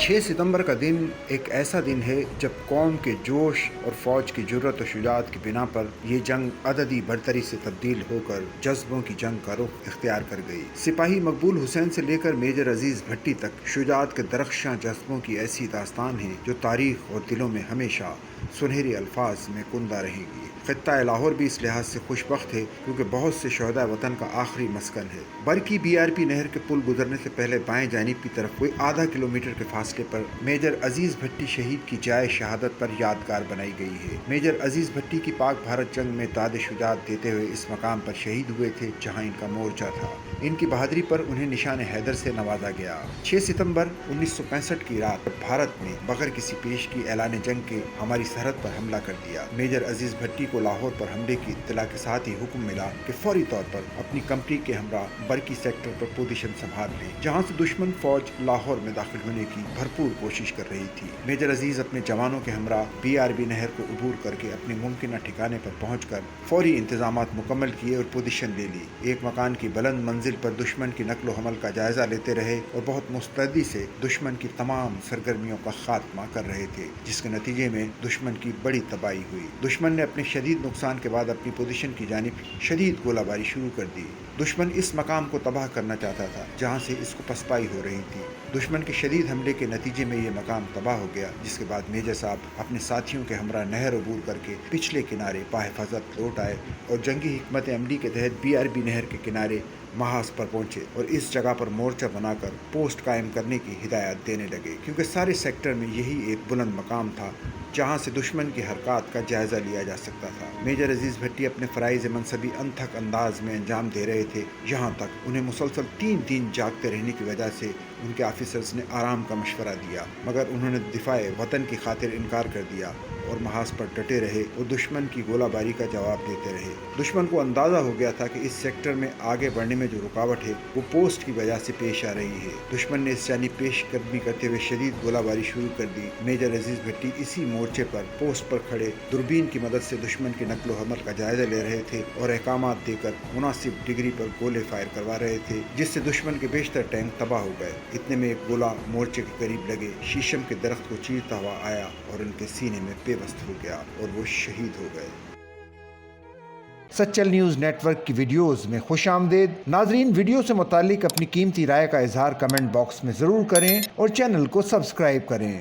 6 ستمبر کا دن ایک ایسا دن ہے جب قوم کے جوش اور فوج کی جرت و شجاعت کی بنا پر یہ جنگ عددی برتری سے تبدیل ہو کر جذبوں کی جنگ کا رخ اختیار کر گئی۔ سپاہی مقبول حسین سے لے کر میجر عزیز بھٹی تک شجاعت کے درخشاں جذبوں کی ایسی داستان ہے جو تاریخ اور دلوں میں ہمیشہ سنہری الفاظ میں کندہ رہے گی۔ خطہ لاہور بھی اس لحاظ سے خوش بخت ہے کیونکہ بہت سے شہداء وطن کا آخری مسکن ہے۔ برکی BRP نہر کے پل گزرنے سے پہلے بائیں جانب کی طرف کوئی آدھا کلومیٹر کے فاصلے پر میجر عزیز بھٹی شہید کی جائے شہادت پر یادگار بنائی گئی ہے۔ میجر عزیز بھٹی کی پاک بھارت جنگ میں داد شجاعت دیتے ہوئے اس مقام پر شہید ہوئے تھے جہاں ان کا مورچہ تھا۔ ان کی بہادری پر انہیں نشان حیدر سے نوازا گیا۔ 6 ستمبر 1965 کی رات بھارت نے بغیر کسی پیش کی اعلان جنگ کے ہماری سرحد پر حملہ کر دیا۔ میجر عزیز بھٹی کو لاہور پر حملے کی اطلاع کے ساتھ ہی حکم ملا کہ فوری طور پر اپنی کمپنی کے ہمراہ برکی سیکٹر پر پوزیشن سنبھال لیں جہاں سے دشمن فوج لاہور میں داخل ہونے کی بھرپور کوشش کر رہی تھی۔ میجر عزیز اپنے جوانوں کے ہمراہ BRB نہر کو عبور کر کے اپنے ممکنہ ٹھکانے پر پہنچ کر فوری انتظامات مکمل کیے اور پوزیشن لے لی۔ ایک مکان کی بلند منزل پر دشمن کی نقل و حمل کا جائزہ لیتے رہے اور بہت مستعدی سے دشمن کی تمام سرگرمیوں کا خاتمہ کر رہے تھے جس کے نتیجے میں دشمن کی بڑی تباہی ہوئی۔ دشمن نے اپنے شدید نقصان کے بعد اپنی پوزیشن کی جانب شدید گولہ باری شروع کر دی۔ دشمن اس مقام کو تباہ کرنا چاہتا تھا جہاں سے اس کو پسپائی ہو رہی تھی۔ دشمن کے شدید حملے کے نتیجے میں یہ مقام تباہ ہو گیا جس کے بعد میجر صاحب اپنے ساتھیوں کے ہمراہ نہر عبور کر کے پچھلے کنارے بحفاظت لوٹ آئے اور جنگی حکمت عملی کے تحت BRB نہر کے کنارے محاذ پر پہنچے اور اس جگہ پر مورچہ بنا کر پوسٹ قائم کرنے کی ہدایت دینے لگے کیونکہ سارے سیکٹر میں یہی ایک بلند مقام تھا جہاں سے دشمن کی حرکات کا جائزہ لیا جا سکتا تھا۔ میجر عزیز بھٹی اپنے فرائض منصبی انتھک انداز میں انجام دے رہے تھے یہاں تک انہیں مسلسل 3 دن جاگتے رہنے کی وجہ سے ان کے آفیسرز نے آرام کا مشورہ دیا مگر انہوں نے دفاع وطن کی خاطر انکار کر دیا اور محاذ پر ڈٹے رہے اور دشمن کی گولہ باری کا جواب دیتے رہے۔ دشمن کو اندازہ ہو گیا تھا کہ اس سیکٹر میں آگے بڑھنے میں جو رکاوٹ ہے وہ پوسٹ کی وجہ سے پیش آ رہی ہے۔ دشمن نے اس جانب پیش قدمی کرتے ہوئے شدید گولہ باری شروع کر دی۔ میجر عزیز بھٹی اسی مورچے پر پوسٹ پر کھڑے دوربین کی مدد سے دشمن کے نقل و حمل کا جائزہ لے رہے تھے اور احکامات دے کر مناسب ڈگری پر گولے فائر کروا رہے تھے جس سے دشمن کے بیشتر ٹینک تباہ ہو گئے۔ اتنے میں ایک گولہ مورچے کے قریب لگے شیشم کے درخت کو چیرتا ہوا آیا اور ان کے سینے میں پیوست ہو گیا اور وہ شہید ہو گئے۔ سچل نیوز نیٹ ورک کی ویڈیوز میں خوش آمدید۔ ناظرین، ویڈیو سے متعلق اپنی قیمتی رائے کا اظہار کمنٹ باکس میں ضرور کریں اور چینل کو سبسکرائب کریں۔